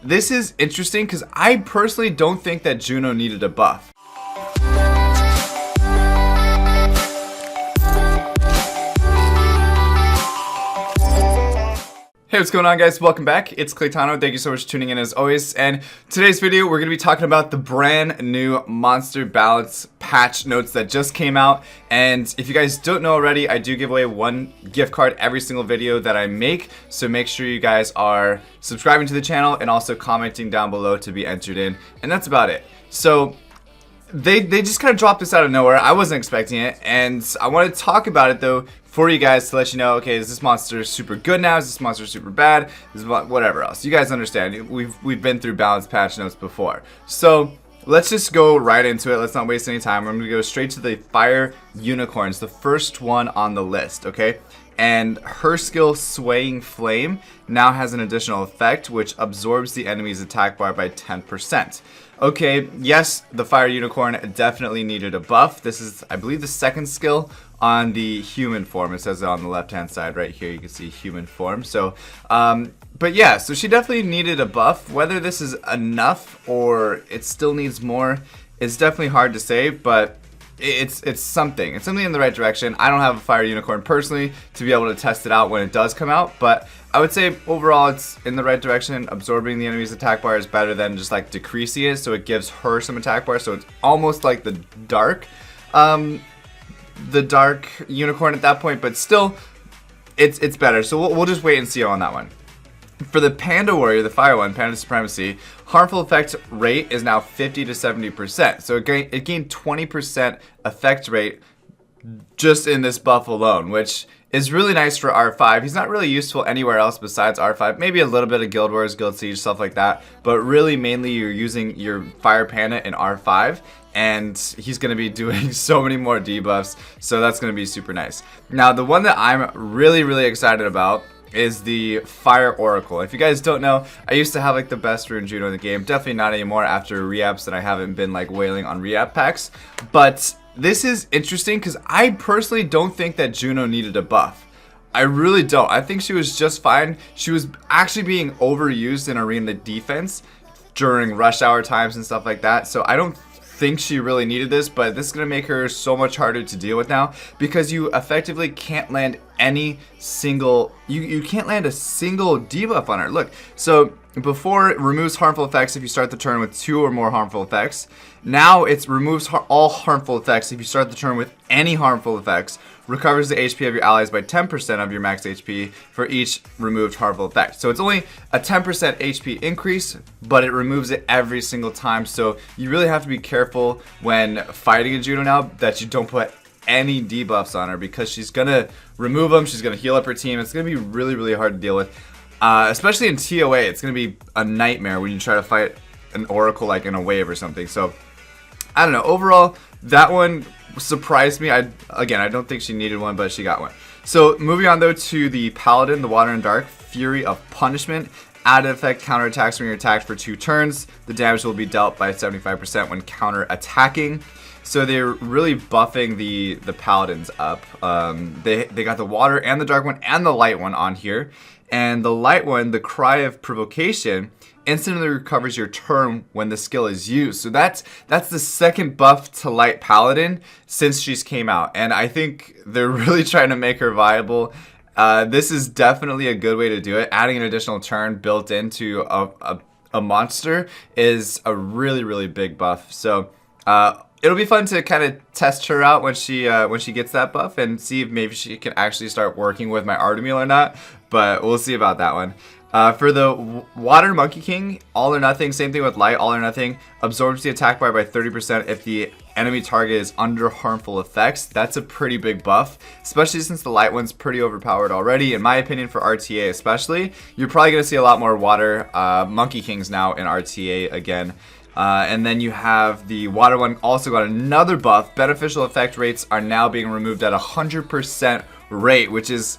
this is interesting because I personally don't think that JUNO needed a buff. Hey, what's going on, guys? Welcome back. It's Claytano. Thank you so much for tuning in as always. And today's video, we're going to be talking about the brand new Monster Balance patch notes that just came out. And if you guys don't know already, I do give away one gift card every single video that I make. So make sure you guys are subscribing to the channel and also commenting down below to be entered in. And that's about it. So they just kind of dropped this out of nowhere. I wasn't expecting it, and I want to talk about it though for you guys to let you know, okay, is this monster super good now? Is this monster super bad? Is whatever else. You guys understand. We've been through balanced patch notes before. So let's just go right into it. Let's not waste any time. I'm going to go straight to the Fire Unicorns, the first one on the list, okay? And her skill, Swaying Flame, now has an additional effect which absorbs the enemy's attack bar by 10%. Okay, yes, the Fire Unicorn definitely needed a buff. This is, I believe, the second skill on the human form. It says it on the left-hand side right here. You can see human form. So, but yeah, so she definitely needed a buff. Whether this is enough or it still needs more, it's definitely hard to say, but it's something. It's something in the right direction. I don't have a Fire Unicorn personally to be able to test it out when it does come out, but I would say overall it's in the right direction. Absorbing the enemy's attack bar is better than just like decreasing it, so it gives her some attack bar. So it's almost like the dark unicorn at that point, but still it's better. So we'll just wait and see on that one. For the Panda Warrior, the fire one, Panda Supremacy, harmful effect rate is now 50 to 70%. So it gained 20% effect rate just in this buff alone, which is really nice for R5. He's not really useful anywhere else besides R5. Maybe a little bit of Guild Wars, Guild Siege, stuff like that. But really, mainly, you're using your Fire Panda in R5. And he's going to be doing so many more debuffs. So that's going to be super nice. Now, the one that I'm really, really excited about is the Fire Oracle. If you guys don't know, I used to have like the best rune JUNO in the game. Definitely not anymore after re-apps that I haven't been like wailing on re-app packs. But this is interesting because I personally don't think that JUNO needed a buff. I really don't. I think she was just fine. She was actually being overused in arena defense during rush hour times and stuff like that. So I don't think she really needed this, but this is going to make her so much harder to deal with now because you effectively can't land any single, you can't land a single debuff on her. Look, so before it removes harmful effects if you start the turn with 2 or more harmful effects. Now it removes all harmful effects if you start the turn with any harmful effects. Recovers the HP of your allies by 10% of your max HP for each removed harmful effect. So it's only a 10% HP increase, but it removes it every single time. So you really have to be careful when fighting a JUNO now that you don't put any debuffs on her because she's gonna remove them. She's gonna heal up her team. It's gonna be really, really hard to deal with. Especially in TOA, it's going to be a nightmare when you try to fight an Oracle like in a wave or something. So, I don't know. Overall, that one surprised me. Again, I don't think she needed one, but she got one. So, moving on though to the Paladin, the Water and Dark, Fury of Punishment. Added effect, counterattacks when you're attacked for 2 turns. The damage will be dealt by 75% when counter-attacking. So they're really buffing the Paladins up. They got the Water and the Dark one and the Light one on here. And the light one, the Cry of Provocation, instantly recovers your turn when the skill is used. So that's the second buff to Light Paladin since she's came out. And I think they're really trying to make her viable. This is definitely a good way to do it. Adding an additional turn built into a monster is a really, really big buff. So it'll be fun to kind of test her out when she gets that buff and see if maybe she can actually start working with my Artemeal or not. But we'll see about that one. For the Water Monkey King, All or Nothing, same thing with Light, All or Nothing, absorbs the attack bar by 30% if the enemy target is under harmful effects. That's a pretty big buff, especially since the Light one's pretty overpowered already. In my opinion, for RTA especially, you're probably going to see a lot more Water Monkey Kings now in RTA again. And then you have the Water one also got another buff. Beneficial effect rates are now being removed at 100% rate, which is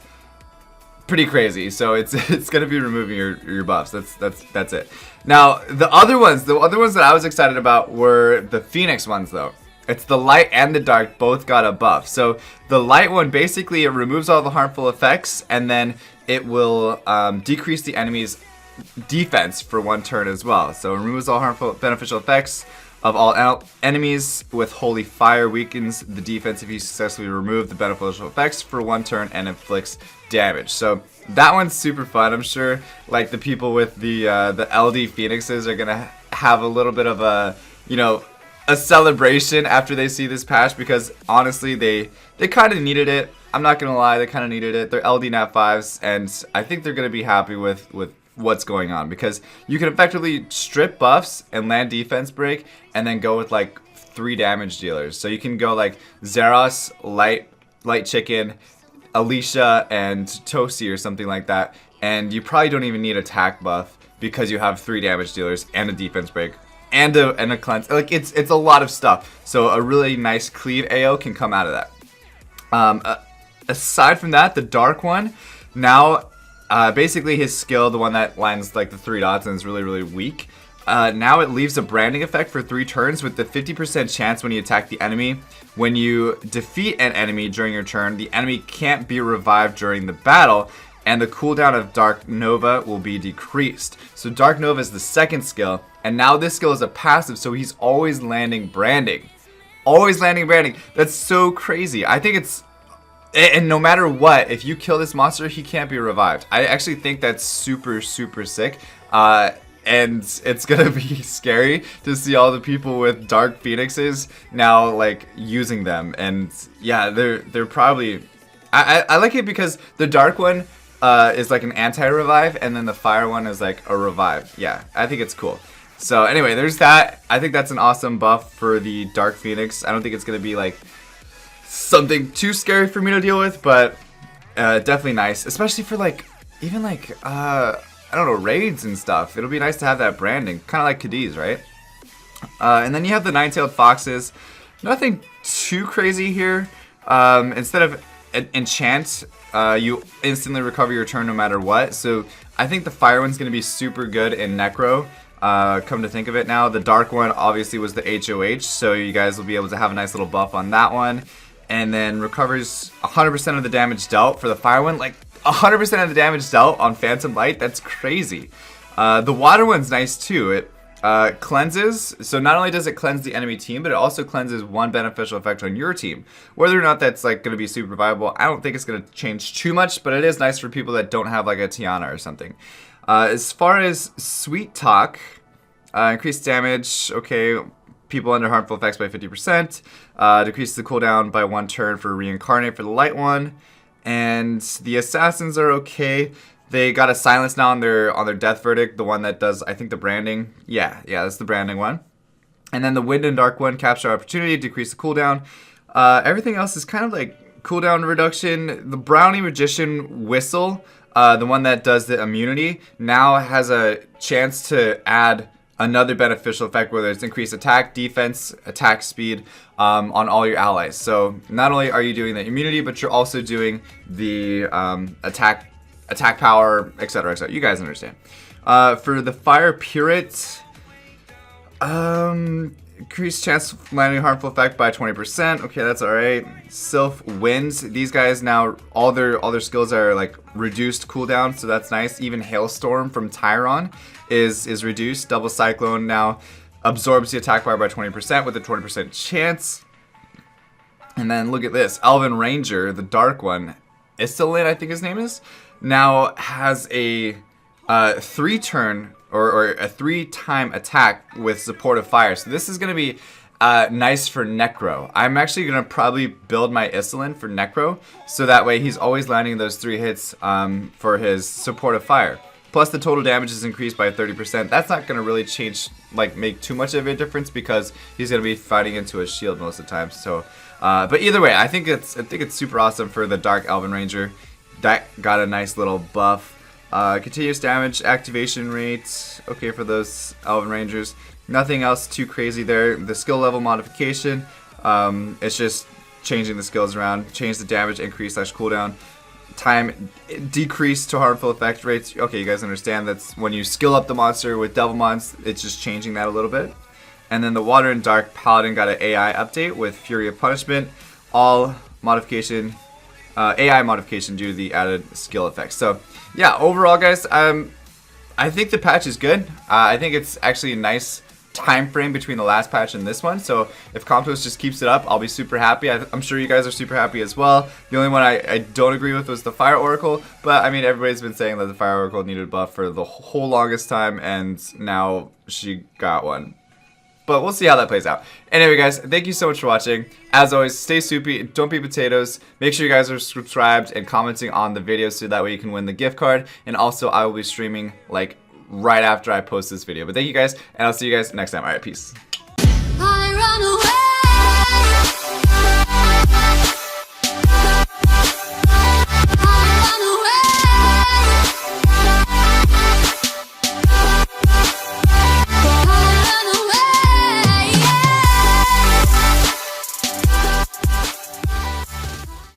pretty crazy. So it's gonna be removing your buffs. That's it. Now the other ones that I was excited about were the Phoenix ones though. It's the light and the dark both got a buff. So the light one basically it removes all the harmful effects and then it will decrease the enemy's defense for 1 turn as well. So removes all harmful beneficial effects of all enemies with holy fire, weakens the defense if you successfully remove the beneficial effects for 1 turn, and inflicts damage. So that one's super fun. I'm sure like the people with the LD Phoenixes are gonna have a little bit of a, you know, a celebration after they see this patch, because honestly they kind of needed it. I'm not gonna lie, they kind of needed it. They're LD Nat 5s, and I think they're gonna be happy with what's going on, because you can effectively strip buffs and land defense break and then go with like 3 damage dealers. So you can go like Zeros, Light Chicken, Alicia, and Toasty or something like that, and you probably don't even need attack buff because you have 3 damage dealers and a defense break and a cleanse. Like it's a lot of stuff. So a really nice cleave AO can come out of that. Aside from that, the Dark one now, basically his skill, the one that lands like the 3 dots and is really weak. Now it leaves a branding effect for 3 turns with the 50% chance when you attack the enemy. When you defeat an enemy during your turn, the enemy can't be revived during the battle, and the cooldown of Dark Nova will be decreased. So Dark Nova is the 2nd skill, and now this skill is a passive, so he's always landing branding. Always landing branding. That's so crazy. I think it's... And no matter what, if you kill this monster, he can't be revived. I actually think that's super sick. And it's gonna be scary to see all the people with Dark Phoenixes now like using them. And yeah, they're probably... I like it because the Dark one is like an anti-revive, and then the Fire one is like a revive. Yeah, I think it's cool. So anyway, there's that. I think that's an awesome buff for the Dark Phoenix. I don't think it's gonna be like something too scary for me to deal with, but definitely nice, especially for like even like I don't know, raids and stuff. It'll be nice to have that branding, kind of like Cadiz, right? And then you have the 9-tailed foxes. Nothing too crazy here. Instead of enchant, you instantly recover your turn no matter what. So I think the fire one's gonna be super good in Necro. Come to think of it now, the dark one obviously was the HOH, so you guys will be able to have a nice little buff on that one. And then recovers 100% of the damage dealt for the fire one. Like 100% of the damage dealt on Phantom Light, that's crazy. The water one's nice too. It cleanses, so not only does it cleanse the enemy team, but it also cleanses 1 beneficial effect on your team. Whether or not that's like going to be super viable, I don't think it's going to change too much, but it is nice for people that don't have like a Tiana or something. As far as Sweet Talk, increased damage, okay, people under harmful effects by 50%, decreases the cooldown by 1 turn for Reincarnate for the light one, and the assassins are okay. They got a silence now on their death verdict, the one that does, I think, the branding. Yeah, that's the branding one. And then the wind and dark one, capture opportunity, decrease the cooldown. Everything else is kind of like cooldown reduction. The Brownie Magician whistle, the one that does the immunity, now has a chance to add another beneficial effect, whether it's increased attack, defense, attack speed on all your allies. So not only are you doing the immunity, but you're also doing the attack power, etc., etc. You guys understand. For the Fire Pirate, increased chance of landing harmful effect by 20%. Okay, that's alright. Sylph Winds. These guys now, all their skills are like reduced cooldown, so that's nice. Even Hailstorm from Tyron is reduced. Double Cyclone now absorbs the attack bar by 20% with a 20% chance. And then look at this. Elven Ranger, the dark one, Isolin, I think his name is, now has a 3-turn or a 3-time attack with supportive fire. So this is going to be nice for Necro. I'm actually going to probably build my Isolin for Necro, so that way he's always landing those 3 hits for his supportive fire. Plus the total damage is increased by 30%. That's not going to really change, like make too much of a difference, because he's going to be fighting into a shield most of the time. So, but either way, I think it's super awesome for the Dark Elven Ranger. That got a nice little buff. Continuous damage, activation rates, okay for those Elven Rangers. Nothing else too crazy there. The skill level modification, it's just changing the skills around. Change the damage increase / cooldown. Time decrease to harmful effect rates. Okay, you guys understand that's when you skill up the monster with Devilmons, it's just changing that a little bit. And then the Water and Dark Paladin got an AI update with Fury of Punishment. All modification, AI modification due to the added skill effects. So yeah, overall guys, I think the patch is good. I think it's actually a nice time frame between the last patch and this one. So if Comptos just keeps it up, I'll be super happy. I'm sure you guys are super happy as well. The only one I don't agree with was the Fire Oracle. But I mean, everybody's been saying that the Fire Oracle needed a buff for the whole longest time, and now she got one. But we'll see how that plays out. Anyway, guys, thank you so much for watching. As always, stay soupy, don't be potatoes. Make sure you guys are subscribed and commenting on the videos so that way you can win the gift card. And also, I will be streaming like right after I post this video. But thank you guys, and I'll see you guys next time. All right, peace.